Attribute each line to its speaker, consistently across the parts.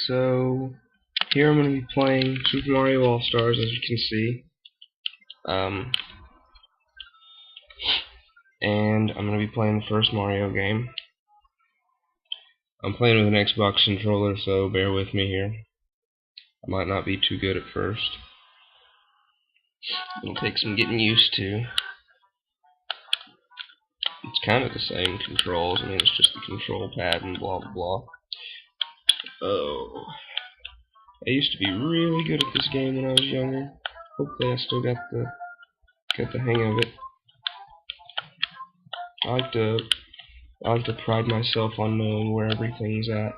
Speaker 1: So here I'm going to be playing Super Mario All-Stars, as you can see. And I'm going to be playing the first Mario game. I'm playing with an Xbox controller, so bear with me here. I might not be too good at first. It'll take some getting used to. It's kind of the same controls. I mean, it's just the control pad and blah blah blah. Oh, I used to be really good at this game when I was younger. Hopefully I still got the hang of it. I like to pride myself on knowing where everything's at.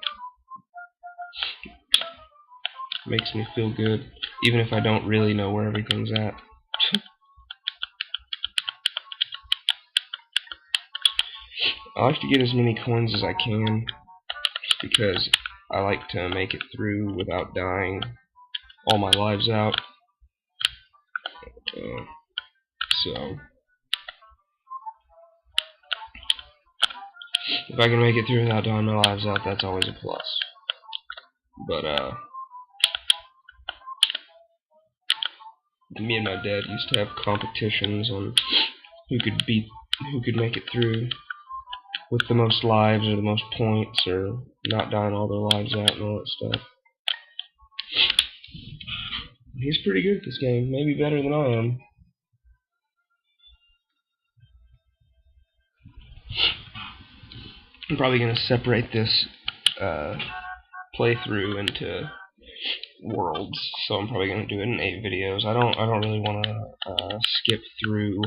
Speaker 1: Makes me feel good, even if I don't really know where everything's at. I like to get as many coins as I can, just because I like to make it through without dying all my lives out. So if I can make it through without dying my lives out, that's always a plus. But me and my dad used to have competitions on who could make it through with the most lives or the most points or not dying all their lives out and all that stuff. He's pretty good at this game, maybe better than I am. I'm probably going to separate this playthrough into worlds, so I'm probably going to do it in 8 videos. I don't really want to skip through.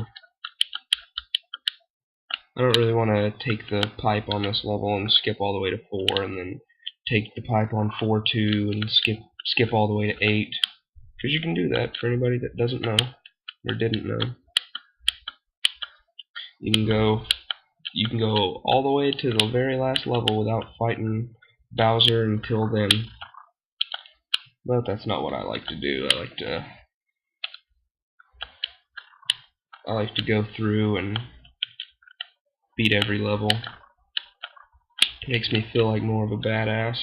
Speaker 1: I don't really want to take the pipe on this level and skip all the way to 4, and then take the pipe on 4-2 and skip all the way to 8. Because you can do that for anybody that doesn't know or didn't know. You can go all the way to the very last level without fighting Bowser until then. But that's not what I like to do. I like to go through and beat every level. It makes me feel like more of a badass.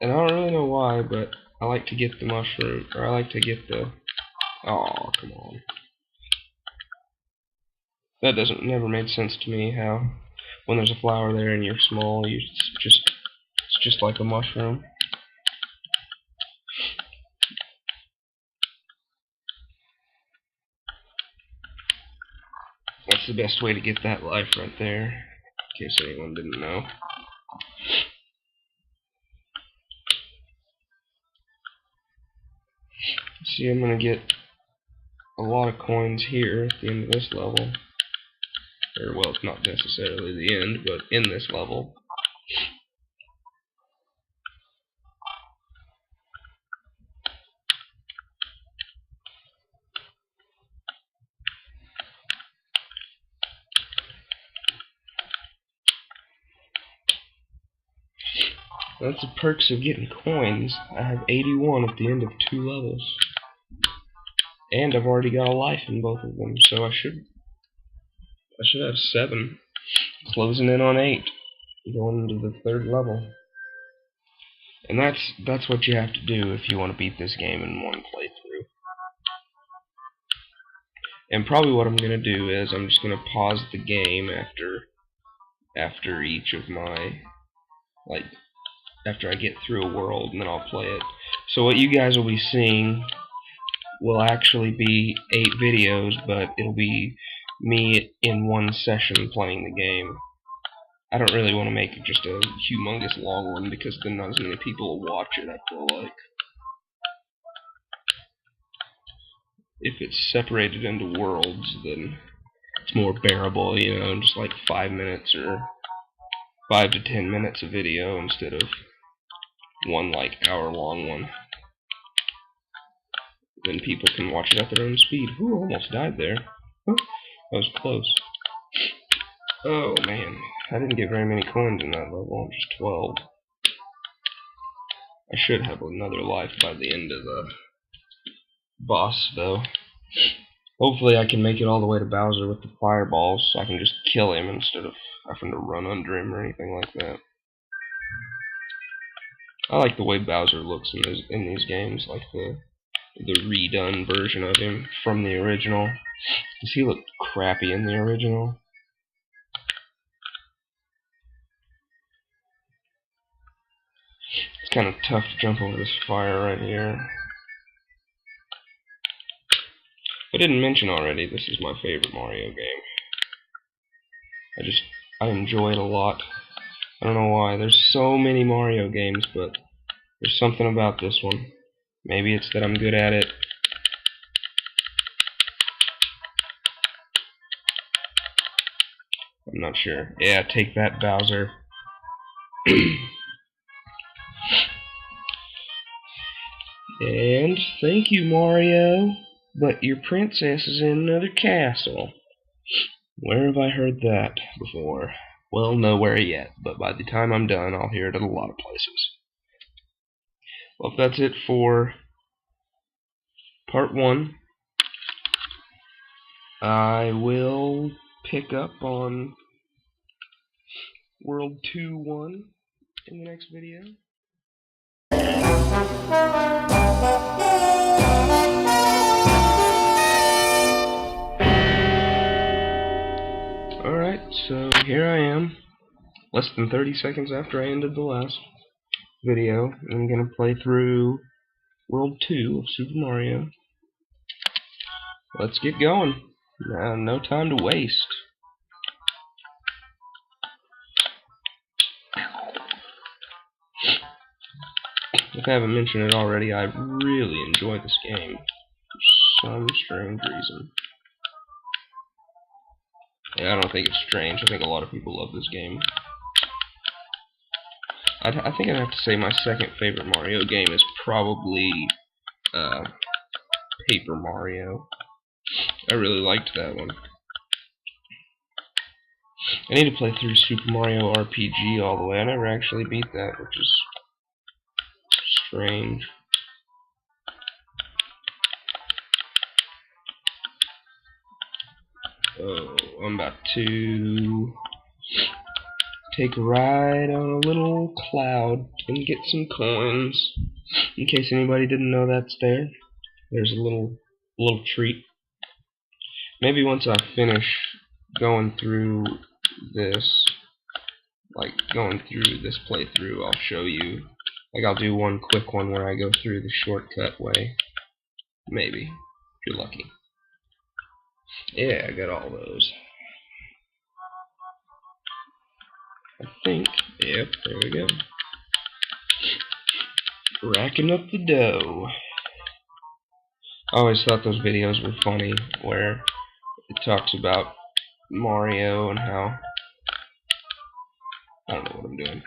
Speaker 1: And I don't really know why, but I like to get the mushroom, or I like to get the... Oh, come on. That never made sense to me, how when there's a flower there and you're small, it's just like a mushroom. That's the best way to get that life right there, in case anyone didn't know. See, I'm gonna get a lot of coins here at the end of this level. Or, well, it's not necessarily the end, but in this level. That's the perks of getting coins. I have 81 at the end of 2 levels. And I've already got a life in both of them, so I should have 7. Closing in on 8. Going into the 3rd level. And that's what you have to do if you want to beat this game in one playthrough. And probably what I'm gonna do is I'm just gonna pause the game after each of my, like, after I get through a world, and then I'll play it. So what you guys will be seeing will actually be 8 videos, but it'll be me in one session playing the game. I don't really want to make it just a humongous long one, because then not as many people will watch it, I feel like. If it's separated into worlds, then it's more bearable, you know, just like 5 minutes or 5 to 10 minutes of video instead of one like hour-long one. Then people can watch it at their own speed. Ooh, almost died there. Oh, that was close. Oh man, I didn't get very many coins in that level, just 12. I should have another life by the end of the boss, though. Hopefully I can make it all the way to Bowser with the fireballs, so I can just kill him instead of having to run under him or anything like that. I like the way Bowser looks in these games, like the redone version of him from the original. Does he look crappy in the original? It's kind of tough to jump over this fire right here. I didn't mention already, this is my favorite Mario game. I enjoy it a lot. I don't know why. There's so many Mario games, but there's something about this one. Maybe it's that I'm good at it. I'm not sure. Yeah, take that, Bowser. And thank you, Mario. But your princess is in another castle. Where have I heard that before? Well, nowhere yet, but by the time I'm done, I'll hear it at a lot of places. Well, if that's it for part 1, I will pick up on World 2-1 in the next video. Alright, so here I am, less than 30 seconds after I ended the last video. I'm going to play through World 2 of Super Mario. Let's get going. No time to waste. If I haven't mentioned it already, I really enjoy this game for some strange reason. Yeah, I don't think it's strange. I think a lot of people love this game. I think I'd have to say my second favorite Mario game is probably Paper Mario. I really liked that one. I need to play through Super Mario RPG all the way. I never actually beat that, which is strange. Oh, I'm about to take a ride on a little cloud and get some coins. In case anybody didn't know that's there. There's a little treat. Maybe once I finish going through this, playthrough, I'll show you. Like, I'll do one quick one where I go through the shortcut way. Maybe, if you're lucky. Yeah, I got all those. I think, yep, there we go. Racking up the dough. I always thought those videos were funny, where it talks about Mario and how... I don't know what I'm doing.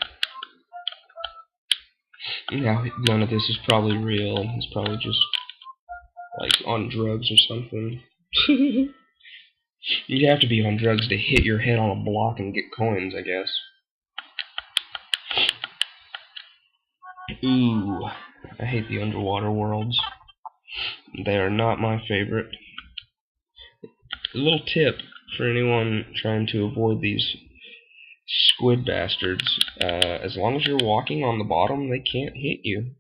Speaker 1: Now, none of this is probably real. He's probably just, like, on drugs or something. You'd have to be on drugs to hit your head on a block and get coins, I guess. Ooh, I hate the underwater worlds. They are not my favorite. A little tip for anyone trying to avoid these squid bastards. As long as you're walking on the bottom, they can't hit you.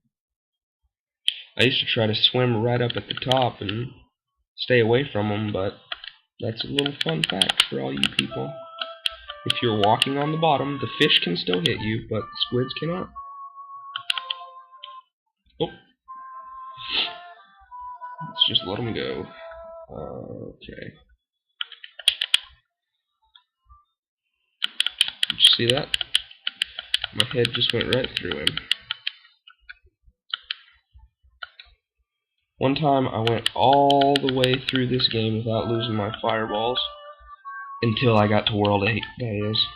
Speaker 1: I used to try to swim right up at the top and stay away from them, but that's a little fun fact for all you people. If you're walking on the bottom, the fish can still hit you, but the squids cannot. Oh. Let's just let them go. Okay. Did you see that? My head just went right through him. One time I went all the way through this game without losing my fireballs. Until I got to World 8, that is.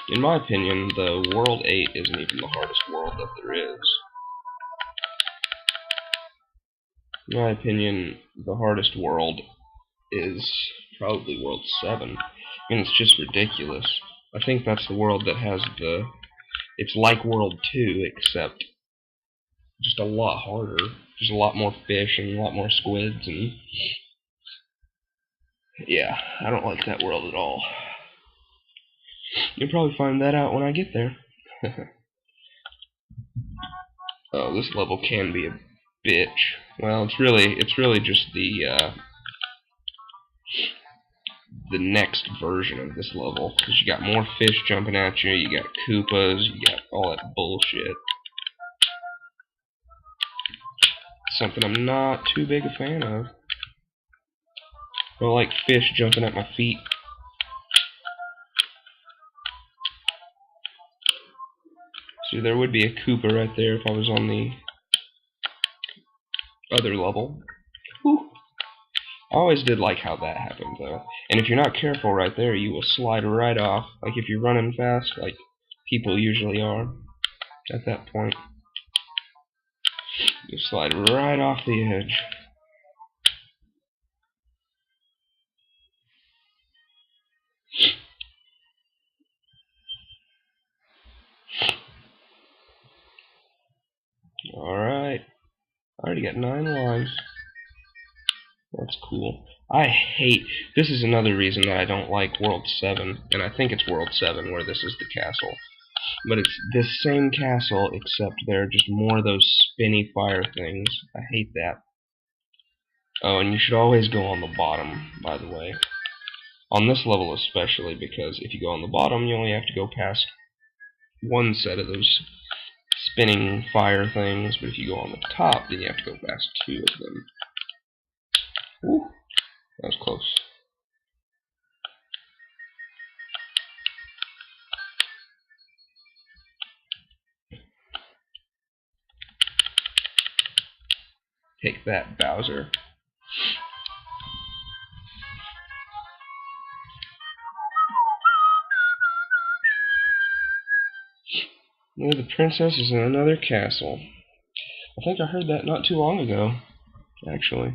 Speaker 1: In my opinion, the World 8 isn't even the hardest world that there is. In my opinion, the hardest world is probably World 7. I mean, it's just ridiculous. I think that's the world that has the... It's like World 2, except just a lot harder. There's a lot more fish and a lot more squids, and... yeah, I don't like that world at all. You'll probably find that out when I get there. Oh, this level can be a bitch. Well, it's really just the next version of this level, because you got more fish jumping at you, you got Koopas, you got all that bullshit. Something I'm not too big a fan of. I don't like fish jumping at my feet. See, there would be a Koopa right there if I was on the other level. Whew. I always did like how that happened, though. And if you're not careful right there, you will slide right off. Like if you're running fast, like people usually are at that point. You slide right off the edge. Alright. I already got 9 lives. That's cool. This is another reason that I don't like World 7, and I think it's World 7 where this is the castle. But it's this same castle, except there are just more of those spinny fire things. I hate that. Oh, and you should always go on the bottom, by the way. On this level especially, because if you go on the bottom, you only have to go past one set of those spinning fire things, but if you go on the top, then you have to go past 2 of them. Ooh, that was close. Take that, Bowser. Yeah, the princess is in another castle. I think I heard that not too long ago, actually.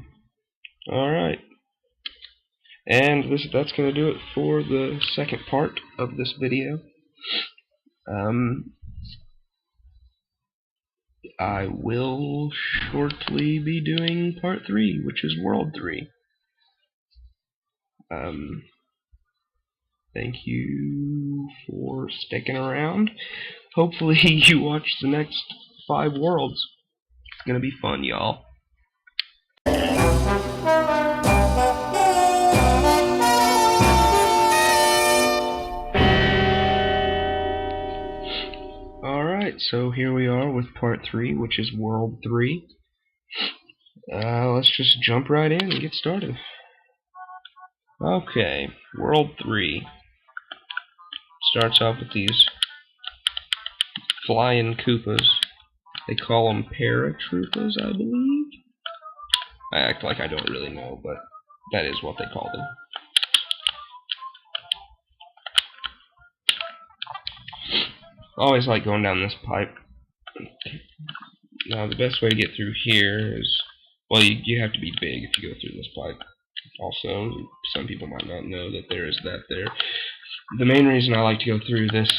Speaker 1: Alright. And that's going to do it for the second part of this video. I will shortly be doing part 3, which is World 3. Thank you for sticking around. Hopefully you watch the next 5 worlds. It's gonna be fun, y'all. Alright, so here we are with part 3, which is World 3. Let's just jump right in and get started. Okay, World 3. Starts off with these flying Koopas. They call them paratroopers, I believe. I act like I don't really know, but that is what they call them. I always like going down this pipe. Now, the best way to get through here is, well, you have to be big if you go through this pipe. Also, some people might not know that there is that there. The main reason I like to go through this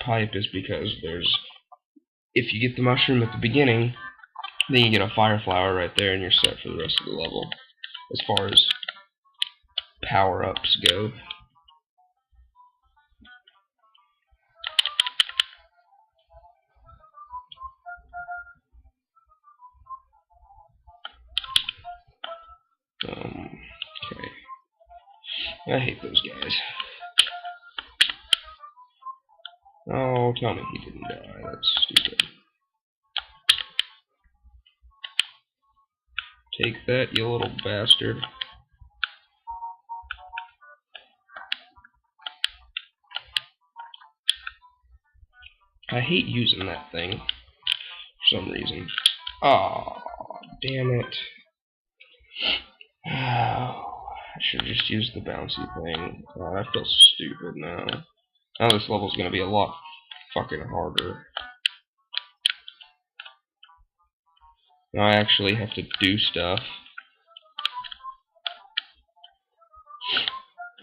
Speaker 1: pipe is because if you get the mushroom at the beginning, then you get a fire flower right there and you're set for the rest of the level, as far as power-ups go. Okay. I hate those guys. Oh, tell me he didn't die. That's stupid. Take that, you little bastard. I hate using that thing for some reason. Oh, damn it. Oh, I should have just used the bouncy thing. Oh, I feel stupid now. Now this level's gonna be a lot fucking harder. Now I actually have to do stuff.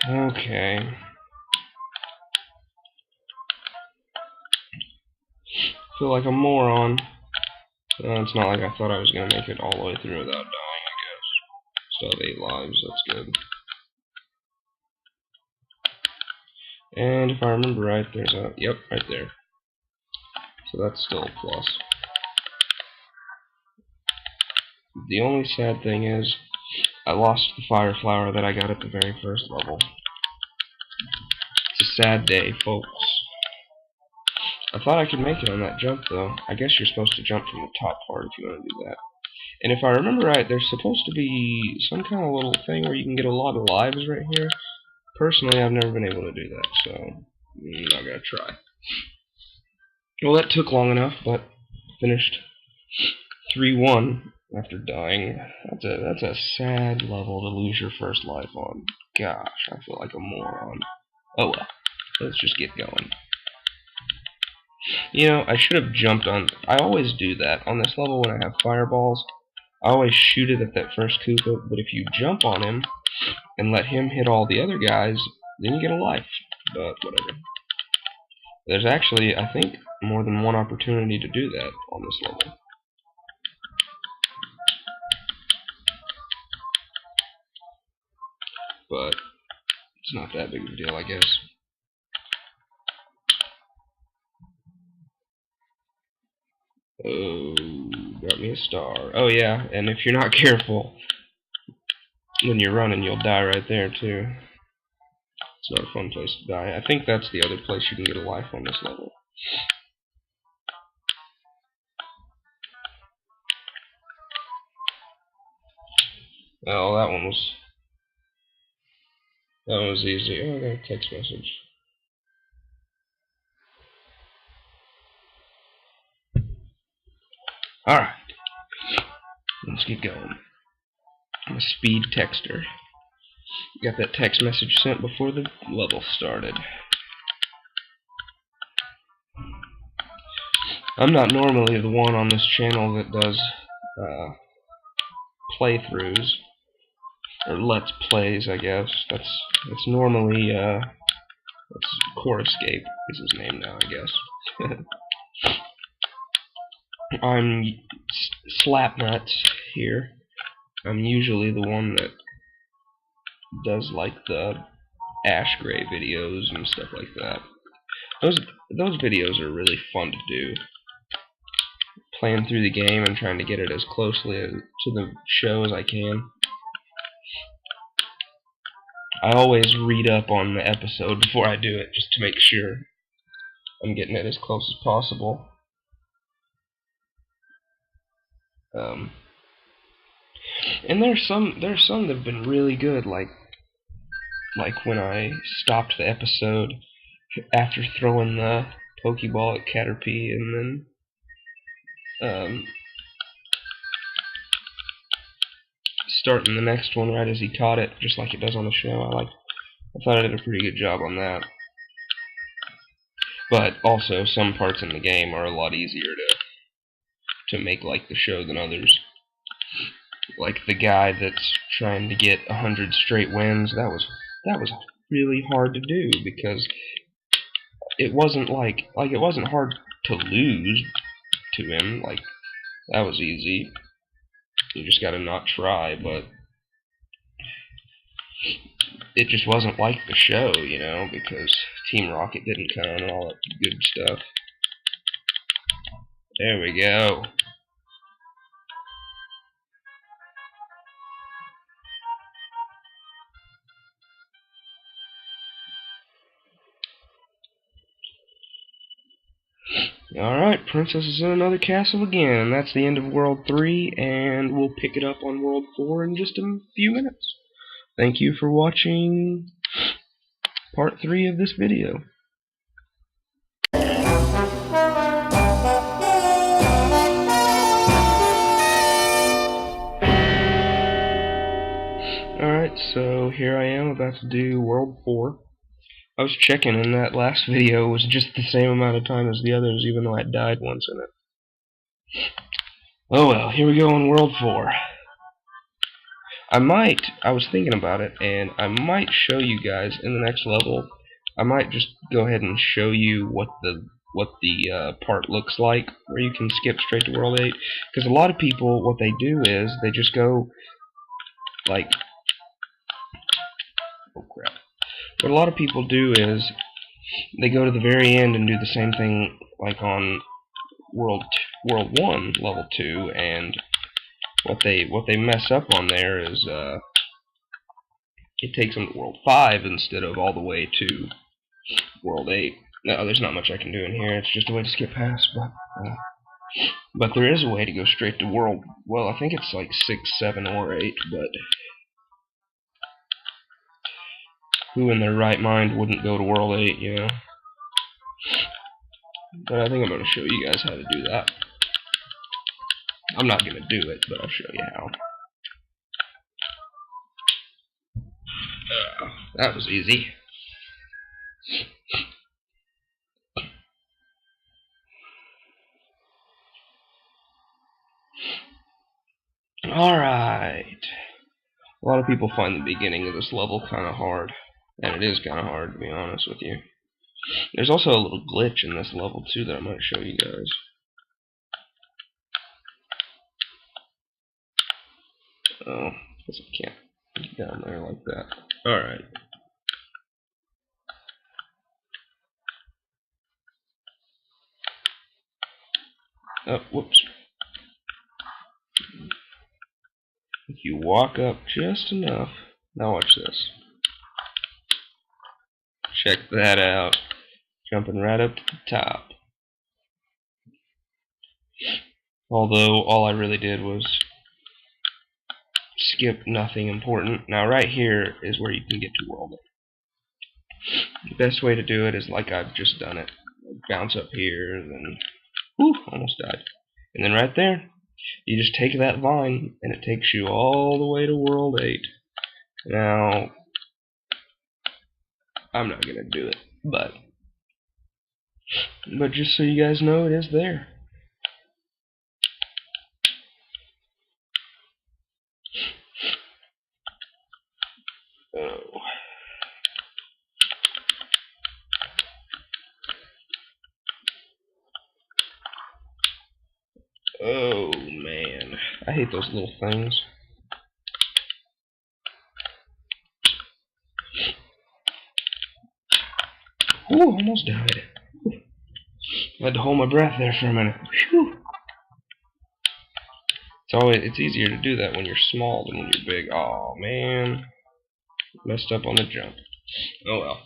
Speaker 1: Okay. Feel like a moron. It's not like I thought I was gonna make it all the way through without dying, I guess. Still have 8 lives, that's good. And if I remember right, there's a... Yep, right there. So that's still a plus. The only sad thing is, I lost the fire flower that I got at the very first level. It's a sad day, folks. I thought I could make it on that jump, though. I guess you're supposed to jump from the top part if you want to do that. And if I remember right, there's supposed to be some kind of little thing where you can get a lot of lives right here. Personally, I've never been able to do that, so I'm not gonna try. Well, that took long enough, but finished 3-1 after dying. That's a sad level to lose your first life on. Gosh, I feel like a moron. Oh well, let's just get going. You know, I should have jumped on... I always do that. On this level, when I have fireballs, I always shoot it at that first Koopa, but if you jump on him and let him hit all the other guys, then you get a life. But whatever. There's actually, I think, more than one opportunity to do that on this level. But it's not that big of a deal, I guess. Oh, got me a star. Oh yeah, and if you're not careful, when you're running, you'll die right there too. It's not a fun place to die. I think that's the other place you can get a life on this level. Oh, that one was easy. Oh, I got a text message. Alright. Let's get going. I'm a speed texter. Got that text message sent before the level started. I'm not normally the one on this channel that does playthroughs, or let's plays, I guess. That's normally that's Corescape is his name now, I guess. I'm Slapnuts here. I'm usually the one that does like the Ash Gray videos and stuff like that. Those videos are really fun to do. Playing through the game and trying to get it as closely to the show as I can. I always read up on the episode before I do it, just to make sure I'm getting it as close as possible. And there's some that have been really good, like when I stopped the episode after throwing the Pokeball at Caterpie, and then starting the next one right as he caught it, just like it does on the show. I thought I did a pretty good job on that. But also, some parts in the game are a lot easier to make like the show than others. Like the guy that's trying to get 100 straight wins, that was really hard to do, because it wasn't it wasn't hard to lose to him. Like, that was easy. You just gotta not try, but it just wasn't like the show, you know, because Team Rocket didn't count and all that good stuff. There we go. Alright, Princess is in another castle again. That's the end of World 3, and we'll pick it up on World 4 in just a few minutes. Thank you for watching Part 3 of this video. Alright, so here I am about to do World 4. I was checking, and that last video was just the same amount of time as the others, even though I died once in it. Oh well, here we go on World 4. I was thinking about it, and I might show you guys in the next level. I might just go ahead and show you what the part looks like, where you can skip straight to World 8. Because a lot of people, what they do is, they just go, like... Oh crap. What a lot of people do is, they go to the very end and do the same thing like on World 1, Level 2, and what they mess up on there is it takes them to World 5 instead of all the way to World 8. No, there's not much I can do in here. It's just a way to skip past, but there is a way to go straight to World. Well, I think it's like 6, 7, or 8, but who in their right mind wouldn't go to World 8, you know? But I think I'm going to show you guys how to do that. I'm not going to do it, but I'll show you how. That was easy. Alright. A lot of people find the beginning of this level kind of hard. And it is kind of hard, to be honest with you. There's also a little glitch in this level, too, that I might show you guys. Oh, I guess I can't get down there like that. Alright. Oh, whoops. If you walk up just enough... Now watch this. Check that out. Jumping right up to the top. Although, all I really did was skip nothing important. Now right here is where you can get to World 8. The best way to do it is like I've just done it. Bounce up here, then... Whew, almost died. And then right there, you just take that vine, and it takes you all the way to World 8. Now, I'm not going to do it, but just so you guys know, it is there. Oh. Oh, man. I hate those little things. Ooh, almost died. I had to hold my breath there for a minute. Whew. It's easier to do that when you're small than when you're big. Oh man, messed up on the jump. Oh well.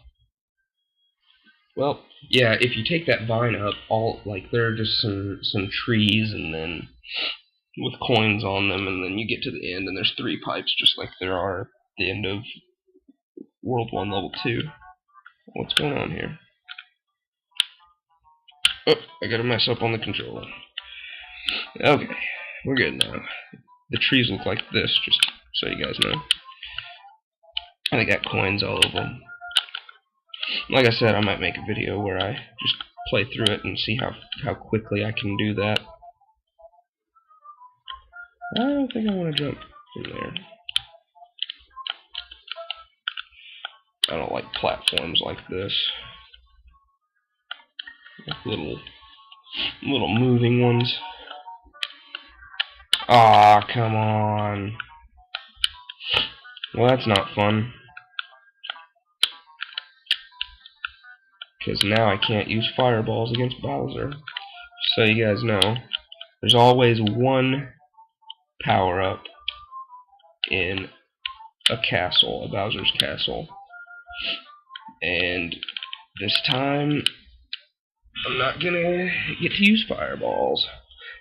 Speaker 1: Well, yeah. If you take that vine up, there are just some trees, and then with coins on them, and then you get to the end, and there's 3 pipes, just like there are at the end of World 1, Level 2. What's going on here? Oh, I gotta mess up on the controller. Okay, we're good now. The trees look like this, just so you guys know. And they got coins all over them. Like I said, I might make a video where I just play through it and see how quickly I can do that. I don't think I want to jump from there. I don't like platforms like this. Like little moving ones. Ah, come on. Well, that's not fun. Because now I can't use fireballs against Bowser. So you guys know, there's always one power-up in a castle, a Bowser's castle. And this time, I'm not gonna get to use fireballs.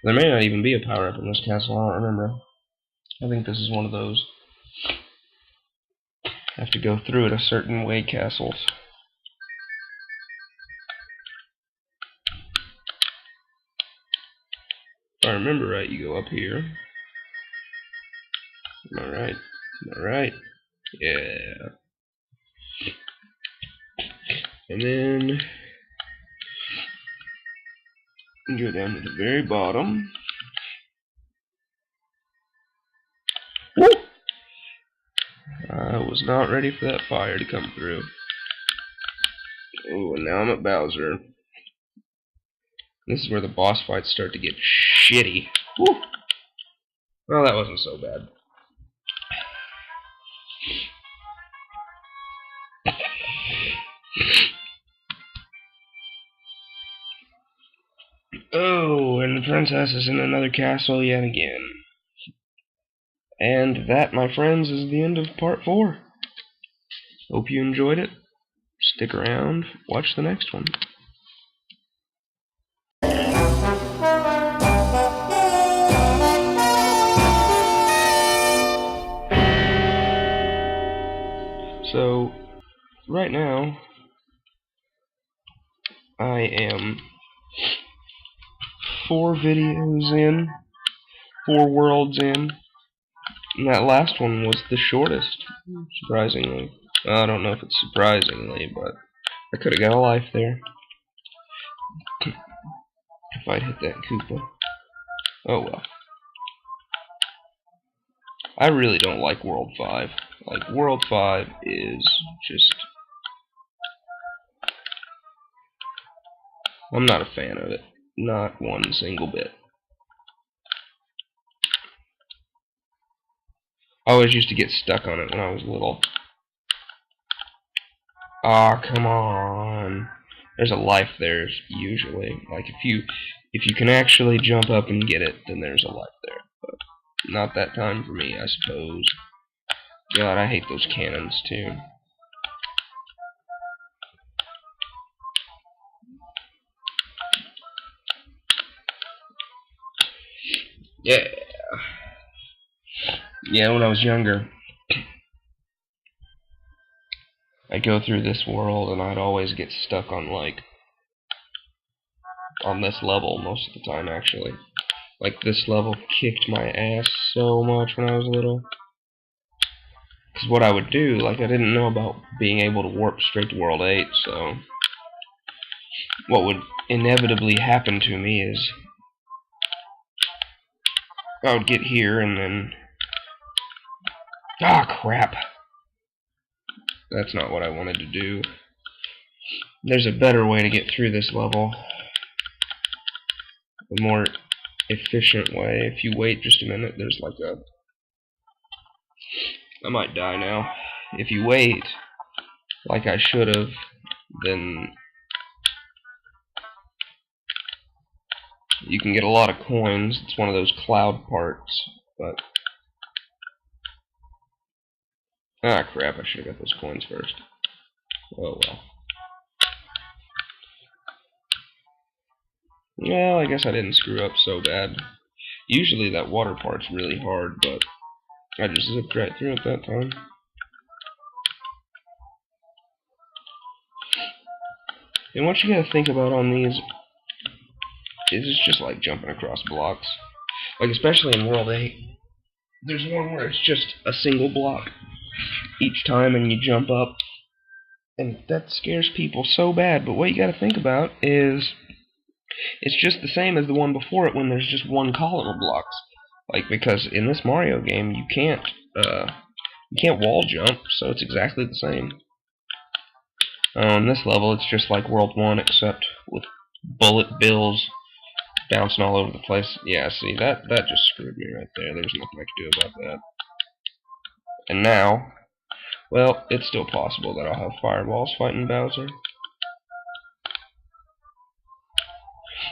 Speaker 1: There may not even be a power-up in this castle, I don't remember. I think this is one of those have to go through it a certain way castles. If I remember right, you go up here. Am I right? Am I right? Yeah. And then you go down to the very bottom. Woo! I was not ready for that fire to come through. Oh, and now I'm at Bowser. This is where the boss fights start to get shitty. Woo! Well, that wasn't so bad. Oh, and the princess is in another castle yet again. And that, my friends, is the end of part 4. Hope you enjoyed it. Stick around, watch the next one. So, right now, I am 4 videos in, 4 worlds in, and that last one was the shortest, surprisingly. I don't know if it's surprisingly, but I could have got a life there if I'd hit that Koopa. Oh well. I really don't like World 5. Like, World 5 is just... I'm not a fan of it. Not one single bit. I always used to get stuck on it when I was little. Ah, come on. There's a life there, usually. Like, if you can actually jump up and get it, then there's a life there. But not that time for me, I suppose. God, I hate those cannons, too. Yeah. Yeah, when I was younger, I'd go through this world, and I'd always get stuck on, like, on this level most of the time, actually. Like, this level kicked my ass so much when I was little. Because what I would do, like, I didn't know about being able to warp straight to World 8, so what would inevitably happen to me is I would get here and then... Ah, crap. That's not what I wanted to do. There's a better way to get through this level. A more efficient way. If you wait just a minute, there's like a... I might die now. If you wait, like I should have, then you can get a lot of coins. It's one of those cloud parts, but... Ah, crap, I should have got those coins first. Oh, well. Well, I guess I didn't screw up so bad. Usually that water part's really hard, but I just zipped right through it that time. And what you gotta think about on these is it's just like jumping across blocks. Like, especially in World 8, there's one where it's just a single block each time and you jump up. And that scares people so bad, but what you gotta think about is it's just the same as the one before it when there's just one column of blocks. Like, because in this Mario game you can't wall jump, so it's exactly the same. On this level it's just like World 1 except with bullet bills bouncing all over the place. Yeah, see, that just screwed me right there. There's nothing I could do about that. And now, well, it's still possible that I'll have fireballs fighting Bowser.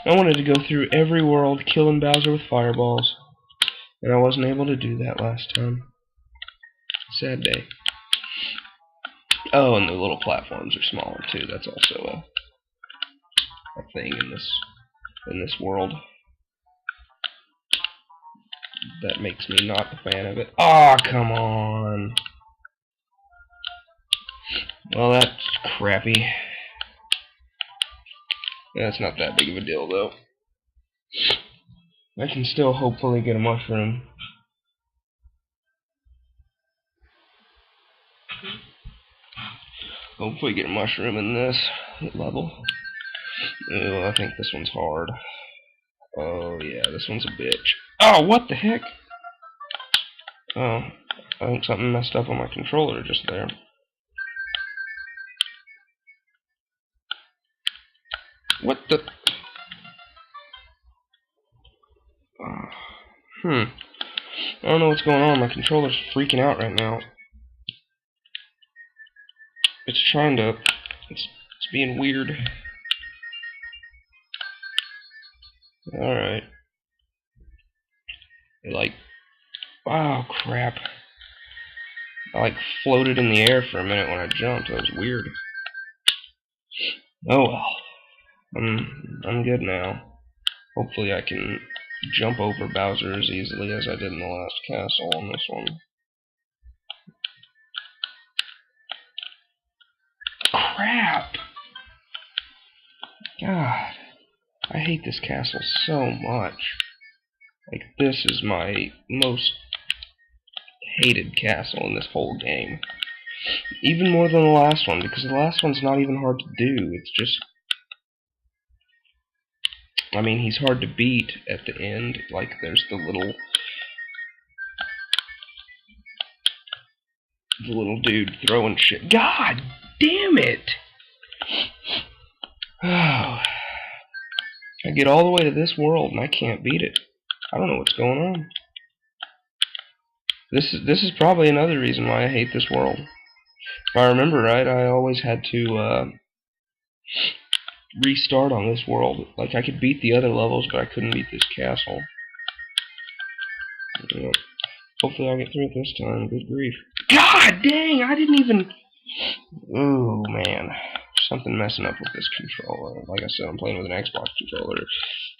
Speaker 1: I wanted to go through every world killing Bowser with fireballs, and I wasn't able to do that last time. Sad day. Oh, and the little platforms are smaller too. That's also a thing in this world that makes me not a fan of it. Aw, oh, come on. Well, that's crappy. That's not that big of a deal, though. I can still hopefully get a mushroom. Hopefully get a mushroom in this level. Ooh, I think this one's hard. Oh, yeah, this one's a bitch. Oh, what the heck? Oh, I think something messed up on my controller just there. What the... I don't know what's going on. My controller's freaking out right now. It's trying to... It's being weird. Alright. Like, Oh, crap. I, like, floated in the air for a minute when I jumped. That was weird. Oh, well. I'm good now. Hopefully I can jump over Bowser as easily as I did in the last castle on this one. Crap! God. I hate this castle so much. Like, this is my most hated castle in this whole game. Even more than the last one, because the last one's not even hard to do. It's just... I mean, he's hard to beat at the end. Like, there's the little dude throwing shit. God damn it! Oh. I get all the way to this world and I can't beat it. I don't know what's going on. This is probably another reason why I hate this world. If I remember right, I always had to restart on this world. Like, I could beat the other levels, but I couldn't beat this castle. You know, hopefully I'll get through it this time. Good grief. God dang, I didn't even... Ooh, man. Something messing up with this controller. Like I said, I'm playing with an Xbox controller. It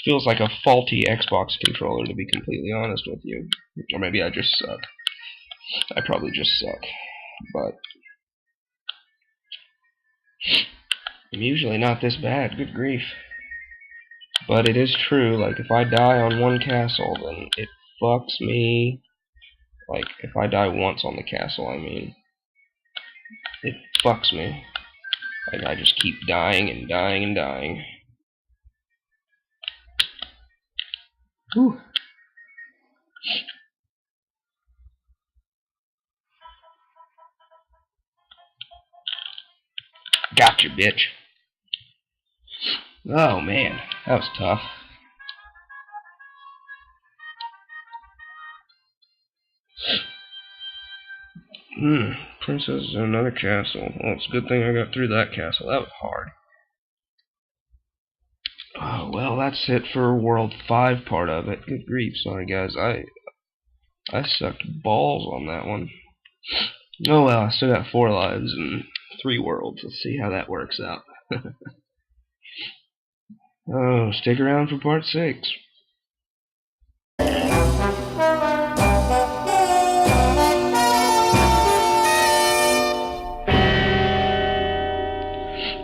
Speaker 1: feels like a faulty Xbox controller, to be completely honest with you. Or maybe I just suck. I probably just suck. But I'm usually not this bad. Good grief. But it is true, like, if I die on one castle, then it fucks me. Like, if I die once on the castle, I mean, it fucks me. Like, I just keep dying and dying and dying. Whew. Gotcha, bitch. Oh, man. That was tough. Princess in another castle. Well, it's a good thing I got through that castle. That was hard. Oh, well, that's it for World 5 part of it. Good grief. Sorry, guys. I sucked balls on that one. Oh, well, I still got 4 lives and 3 worlds. Let's see how that works out. Oh, stick around for part 6.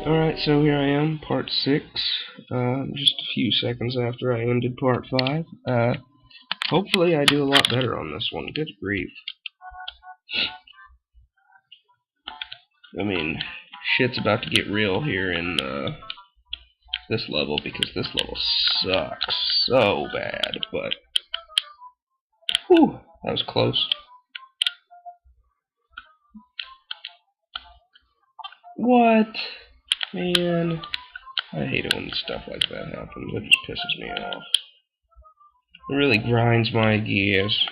Speaker 1: Alright, so here I am, part 6. Just a few seconds after I ended part 5. Hopefully I do a lot better on this one. Good grief. I mean, shit's about to get real here in this level, because this level sucks so bad, but... Whew, that was close. What? Man, I hate it when stuff like that happens. It just pisses me off. It really grinds my gears.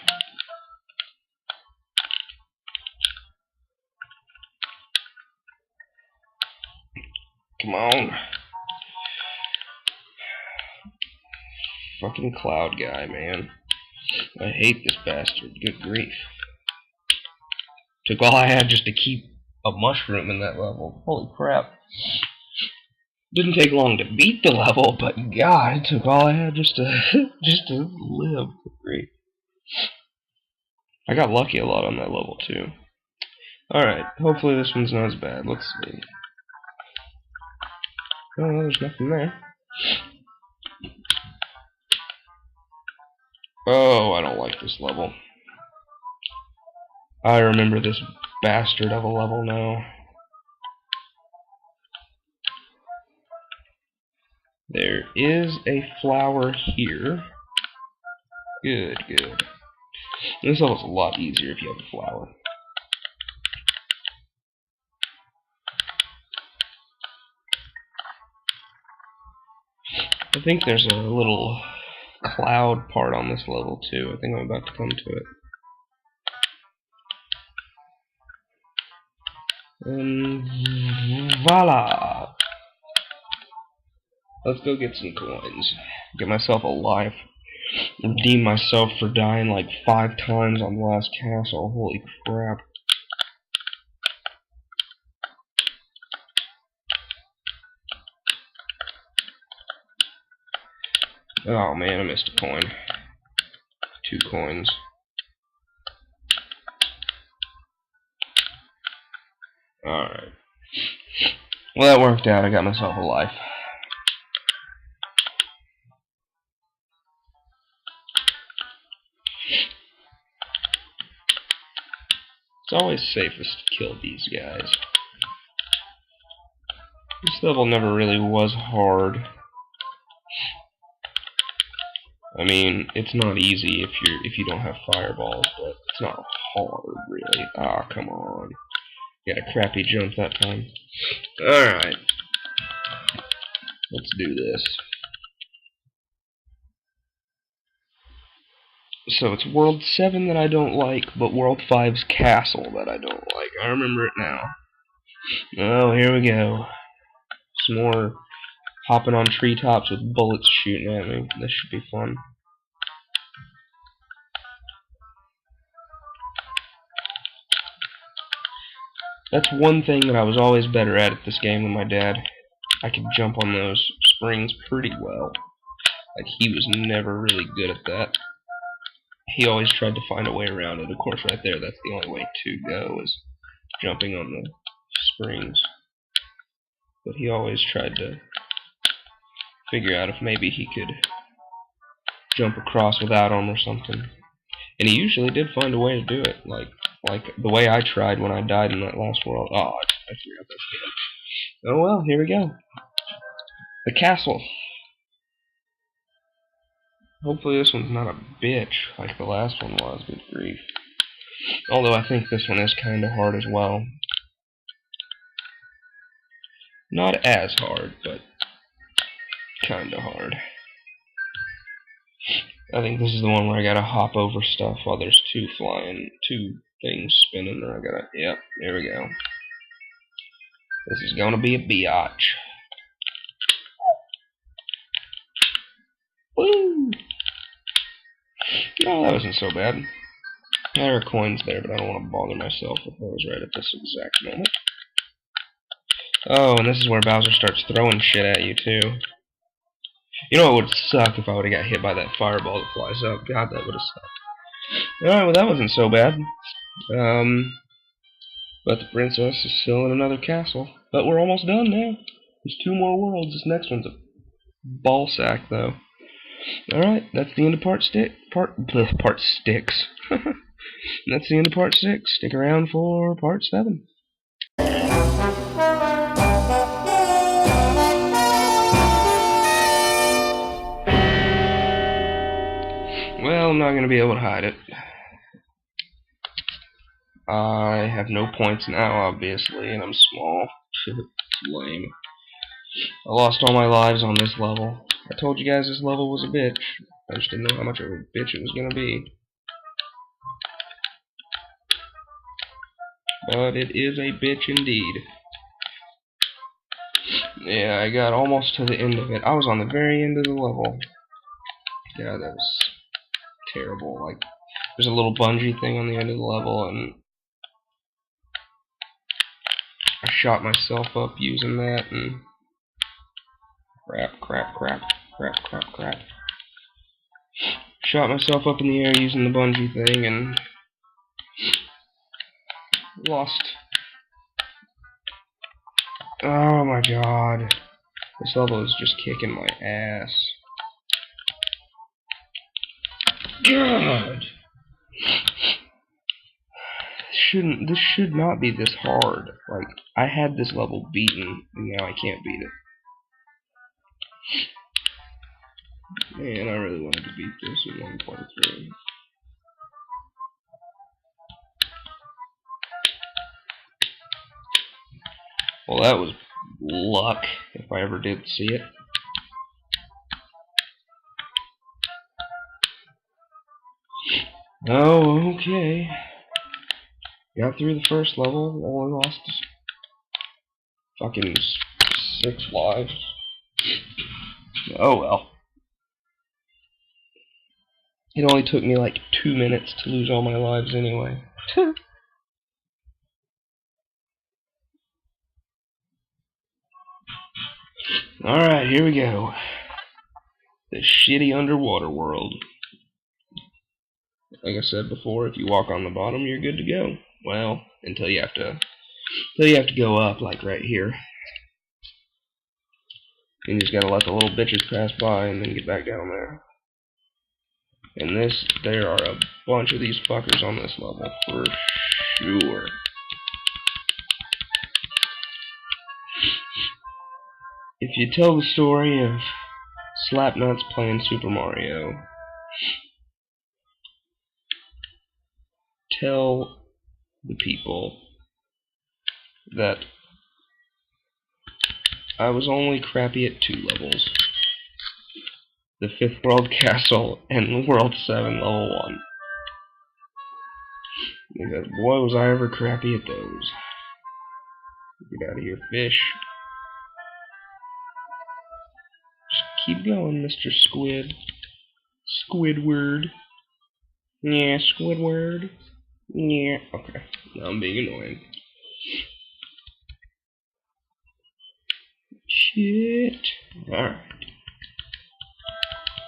Speaker 1: Come on. Fucking cloud guy, man. I hate this bastard. Good grief. Took all I had just to keep a mushroom in that level. Holy crap. Didn't take long to beat the level, but God, it took all I had just to live. Good grief. I got lucky a lot on that level too. Alright, hopefully this one's not as bad. Let's see. Oh, there's nothing there. Oh, I don't like this level. I remember this bastard of a level now. There is a flower here. Good, good. This level's a lot easier if you have a flower. I think there's a little cloud part on this level too. I think I'm about to come to it. And voila! Let's go get some coins. Get myself a life. Redeemed myself for dying like 5 times on the last castle. Holy crap. Oh man, I missed a coin. 2 coins. Alright. Well, that worked out. I got myself a life. It's always safest to kill these guys. This level never really was hard. I mean, it's not easy if you don't have fireballs, but it's not hard really. Ah, come on. Got a crappy jump that time. Alright. Let's do this. So it's World 7 that I don't like, but World 5's castle that I don't like. I remember it now. Oh, here we go. Some more hopping on treetops with bullets shooting at me. This should be fun. That's one thing that I was always better at this game than my dad. I could jump on those springs pretty well. Like, he was never really good at that. He always tried to find a way around it. Of course, right there, that's the only way to go, is jumping on the springs. But he always tried to figure out if maybe he could jump across without them or something. And he usually did find a way to do it, like the way I tried when I died in that last world. Oh, I forgot that game. Oh well, here we go. The castle. Hopefully this one's not a bitch like the last one was, good grief. Although I think this one is kind of hard as well. Not as hard, but kind of hard. I think this is the one where I gotta hop over stuff while there's 2 things spinning, and I gotta, yep, there we go. This is gonna be a biatch. Woo! No, that wasn't so bad. There are coins there, but I don't want to bother myself with those right at this exact moment. Oh, and this is where Bowser starts throwing shit at you, too. You know what would suck if I would have got hit by that fireball that flies up. God, that would have sucked. Alright, well that wasn't so bad. But the princess is still in another castle. But we're almost done now. There's 2 more worlds. This next one's a ball sack, though. Alright, that's the end of part 6. That's the end of part 6. Stick around for part 7. Well, I'm not going to be able to hide it. I have no points now, obviously, and I'm small. It's lame. I lost all my lives on this level. I told you guys this level was a bitch. I just didn't know how much of a bitch it was going to be. But it is a bitch indeed. Yeah, I got almost to the end of it. I was on the very end of the level. Yeah, that was terrible. Like, there's a little bungee thing on the end of the level, and I shot myself up using that, and crap. Shot myself up in the air using the bungee thing, and lost. Oh my god. This level is just kicking my ass. God! This should not be this hard. Like, I had this level beaten, and now I can't beat it. Man, I really wanted to beat this in 1.3. Well, that was luck, if I ever did see it. Oh, okay. Got through the first level, only lost fucking 6 lives. Oh well. It only took me like 2 minutes to lose all my lives anyway. Alright, here we go. The shitty underwater world. Like I said before, if you walk on the bottom, you're good to go. Well, until you have to go up, like right here. You just gotta let the little bitches pass by and then get back down there. And there are a bunch of these fuckers on this level, for sure. If you tell the story of Slapnuts playing Super Mario, tell the people that I was only crappy at 2 levels. The 5th World Castle and World 7 Level 1. Because boy was I ever crappy at those. Get out of here, fish. Just keep going, Mr. Squid. Squidward. Yeah, Squidward. Yeah, okay. Now I'm being annoying. Shit. Alright.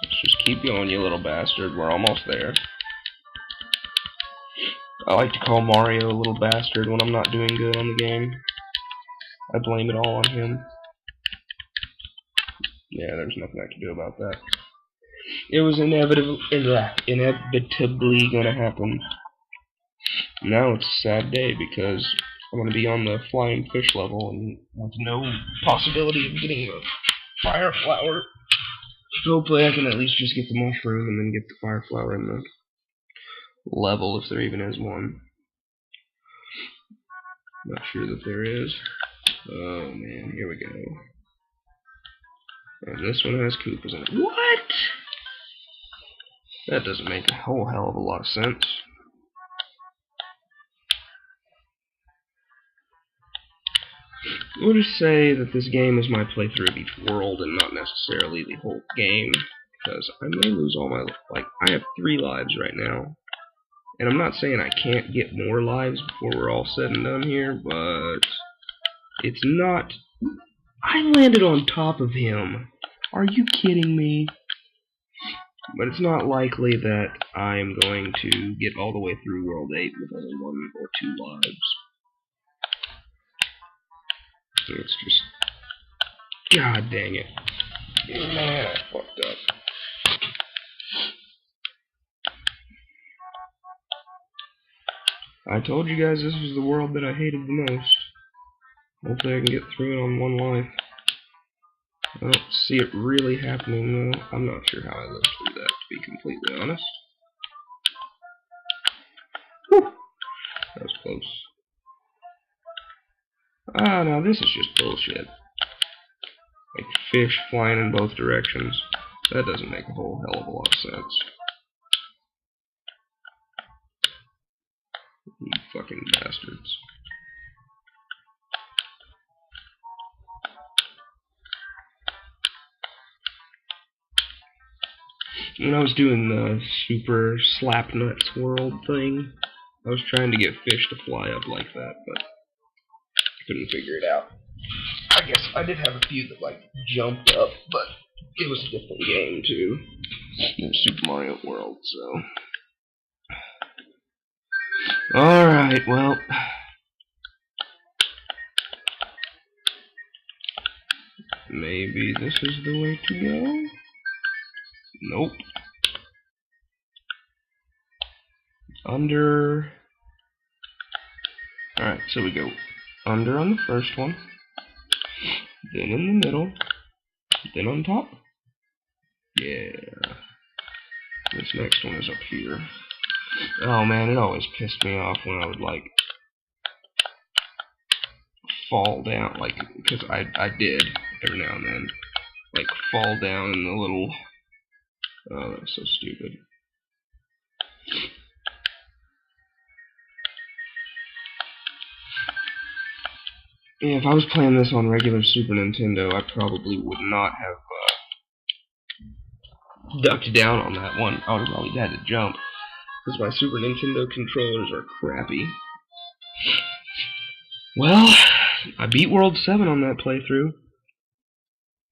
Speaker 1: Let's just keep going, you little bastard. We're almost there. I like to call Mario a little bastard when I'm not doing good on the game. I blame it all on him. Yeah, there's nothing I can do about that. It was inevitably gonna happen. Now it's a sad day because I'm gonna be on the flying fish level and have no possibility of getting the fire flower. Hopefully I can at least just get the mushroom and then get the fire flower in the level if there even is one. Not sure that there is. Oh man, here we go. And this one has Koopas in it. What? That doesn't make a whole hell of a lot of sense. We'll just say that this game is my playthrough of each world and not necessarily the whole game, because I may lose all my... Like, I have 3 lives right now. And I'm not saying I can't get more lives before we're all said and done here, but... It's not... I landed on top of him! Are you kidding me? But it's not likely that I'm going to get all the way through World 8 with only 1 or 2 lives. So it's just... God dang it. Man, I fucked up. I told you guys this was the world that I hated the most. Hopefully I can get through it on 1 life. I don't see it really happening though. I'm not sure how I lived through that, to be completely honest. Whew. That was close. Ah, now this is just bullshit. Like fish flying in both directions. That doesn't make a whole hell of a lot of sense. You fucking bastards. When I was doing the Super Slapnuts world thing, I was trying to get fish to fly up like that, but couldn't figure it out. I guess I did have a few that like jumped up, but it was a different game too. It was Super Mario World, so. Alright, well. Maybe this is the way to go? Nope. Under. Alright, so we go under on the first one, then in the middle, then on top. Yeah. This next one is up here. Oh man, it always pissed me off when I would like fall down, like, because I did every now and then, like fall down in the little. Oh, that's so stupid. Yeah, if I was playing this on regular Super Nintendo, I probably would not have ducked down on that one, I would have probably had to jump. Because my Super Nintendo controllers are crappy. Well, I beat World 7 on that playthrough.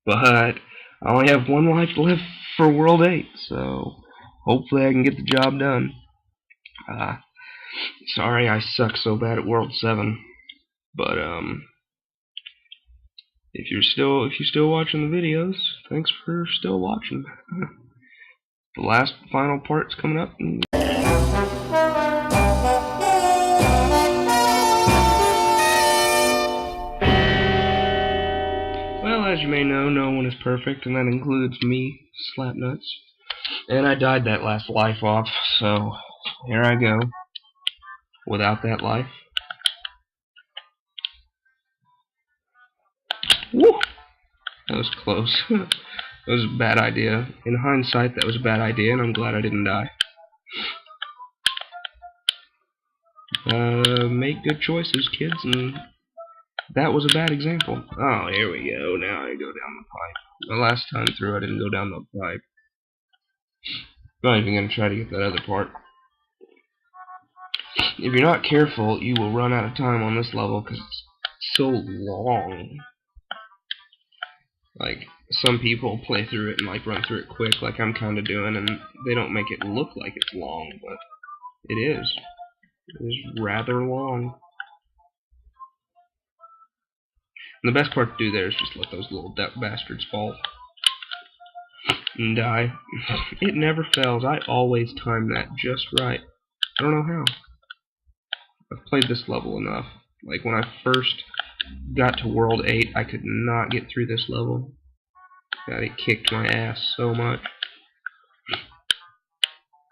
Speaker 1: But I only have one life left for World 8, so hopefully I can get the job done. Sorry I suck so bad at World 7. But if you're still watching the videos, thanks for still watching. The last final part's coming up. Well, as you may know, no one is perfect, and that includes me, Slapnuts. And I died that last life off, so here I go. Without that life. Woo! That was close. That was a bad idea. In hindsight, that was a bad idea, and I'm glad I didn't die. Make good choices, kids, and that was a bad example. Oh, here we go. Now I go down the pipe. The last time through, I didn't go down the pipe. I'm not even going to try to get that other part. If you're not careful, you will run out of time on this level because it's so long. Like, some people play through it and like run through it quick, like I'm kind of doing, and they don't make it look like it's long, but it is. It is rather long. And the best part to do there is just let those little bastards fall and die. It never fails. I always time that just right. I don't know how. I've played this level enough. Like, when I first got to World 8, I could not get through this level. God, it kicked my ass so much.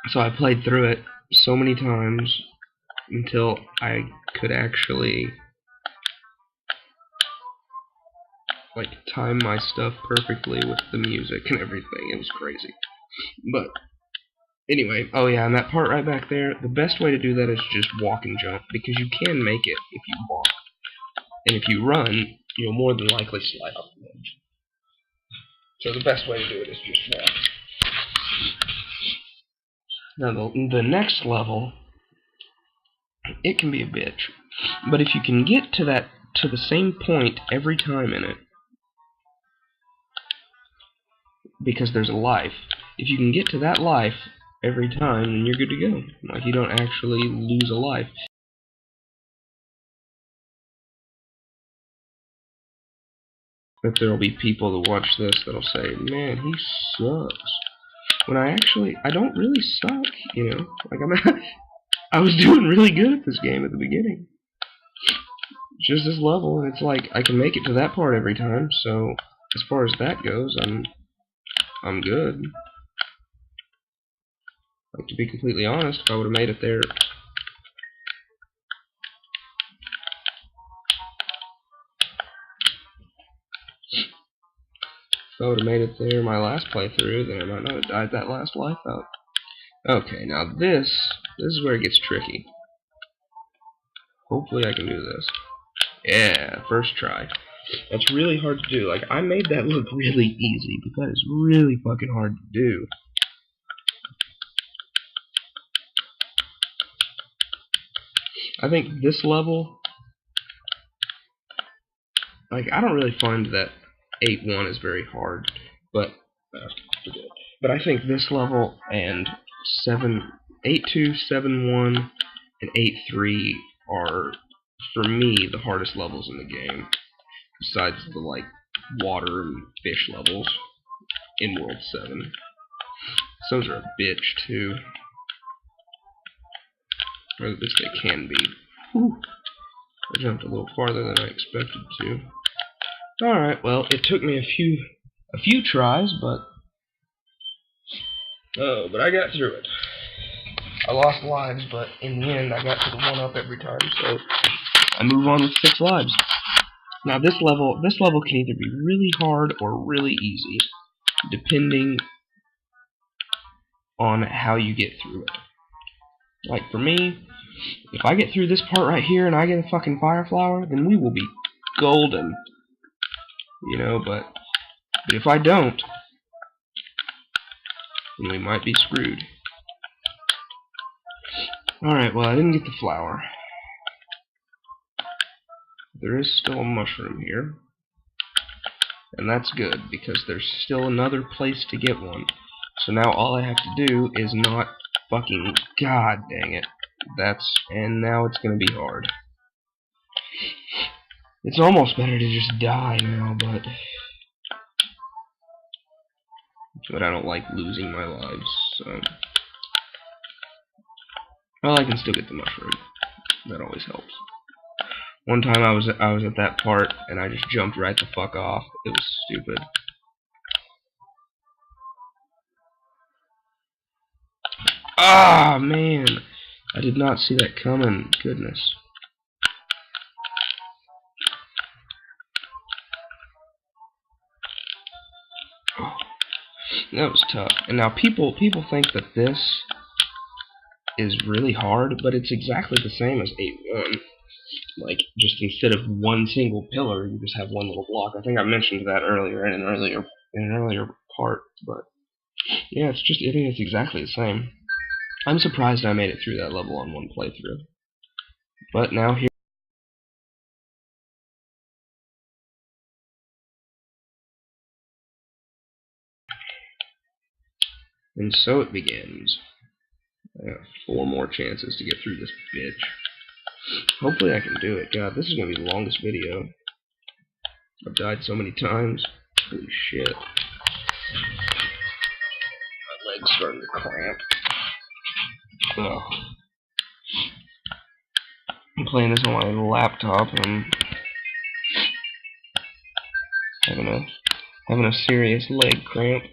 Speaker 1: So I played through it so many times until I could actually like time my stuff perfectly with the music and everything. It was crazy. But anyway, oh yeah, and that part right back there, the best way to do that is just walk and jump, because you can make it if you walk. And if you run, you'll more than likely slide off the edge. So the best way to do it is just walk. Now the next level, it can be a bitch. But if you can get to the same point every time in it, because there's a life, if you can get to that life every time, then you're good to go. Like, you don't actually lose a life. But there'll be people that watch this that'll say, man, he sucks. When I don't really suck, you know? Like, I was doing really good at this game at the beginning. Just this level, and it's like, I can make it to that part every time, so as far as that goes, I'm good. Like, to be completely honest, if I would have made it there, my last playthrough, then I might not have died that last life out. Okay, now this is where it gets tricky. Hopefully I can do this. Yeah, first try. That's really hard to do. Like, I made that look really easy, but that is really fucking hard to do. I think this level, like, I don't really find that 8-1 is very hard, but I think this level and 8-2, 7-1, and 8-3 are, for me, the hardest levels in the game, besides the, like, water and fish levels in World 7. Those are a bitch, too. Or at least they can be. Whew. I jumped a little farther than I expected to. Alright, well, it took me a few tries, but I got through it. I lost lives, but in the end I got to the 1-up every time, so I move on with 6 lives. Now this level can either be really hard or really easy, depending on how you get through it. Like, for me, if I get through this part right here and I get a fucking fire flower, then we will be golden. You know, but if I don't, and we might be screwed. Alright, well, I didn't get the flower. There is still a mushroom here. And that's good, because there's still another place to get one. So now all I have to do is not fucking... God dang it. And now it's gonna be hard. It's almost better to just die now, but I don't like losing my lives, so... Well, I can still get the mushroom. That always helps. One time I was at that part, and I just jumped right the fuck off. It was stupid. Ah, man! I did not see that coming. Goodness. Oh, that was tough. And now people think that this is really hard, but it's exactly the same as 8-1. Like, just instead of one single pillar, you just have one little block. I think I mentioned that earlier in an earlier part, but yeah, I think it's exactly the same. I'm surprised I made it through that level on one playthrough. But now here. And so it begins. I have 4 more chances to get through this bitch. Hopefully I can do it. God, this is going to be the longest video. I've died so many times. Holy shit. My leg's starting to cramp. Ugh. I'm playing this on my laptop and I'm having a serious leg cramp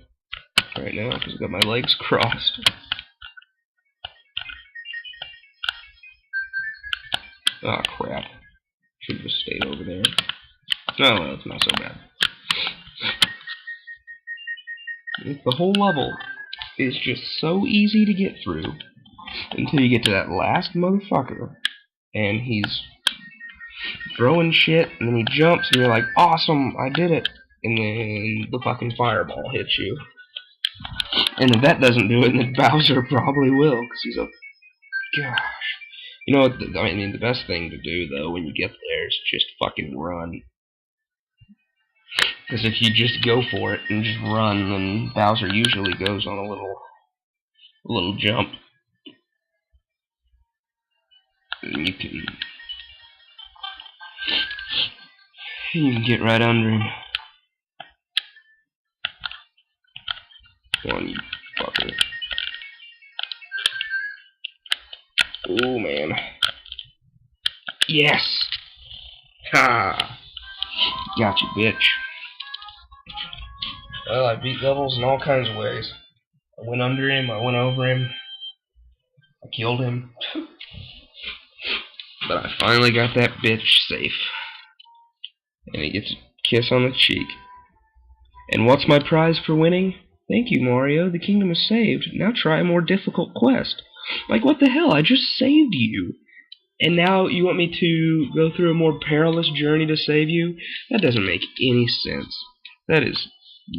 Speaker 1: right now because I've got my legs crossed. Oh crap. Should have just stayed over there. Oh well, it's not so bad. The whole level is just so easy to get through until you get to that last motherfucker and he's throwing shit and then he jumps and you're like, awesome, I did it, and then the fucking fireball hits you. And if that doesn't do it, then Bowser probably will, because he's a... Gosh. You know what, I mean, the best thing to do, though, when you get there is just fucking run. Because if you just go for it and just run, then Bowser usually goes on a little jump. And you can get right under him. Come on, you fucker. Oh man. Yes! Ha! Got you, bitch. Well, I beat levels in all kinds of ways. I went under him, I went over him, I killed him. But I finally got that bitch safe. And he gets a kiss on the cheek. And what's my prize for winning? Thank you, Mario. The kingdom is saved. Now try a more difficult quest. Like, what the hell? I just saved you. And now you want me to go through a more perilous journey to save you? That doesn't make any sense. That is...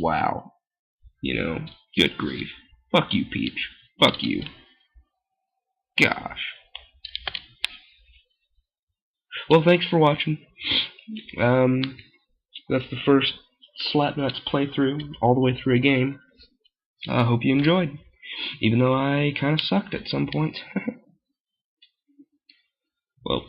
Speaker 1: wow. You know, good grief. Fuck you, Peach. Fuck you. Gosh. Well, thanks for watching. That's the first Slapnuts playthrough, all the way through a game. I hope you enjoyed. Even though I kind of sucked at some points. Well,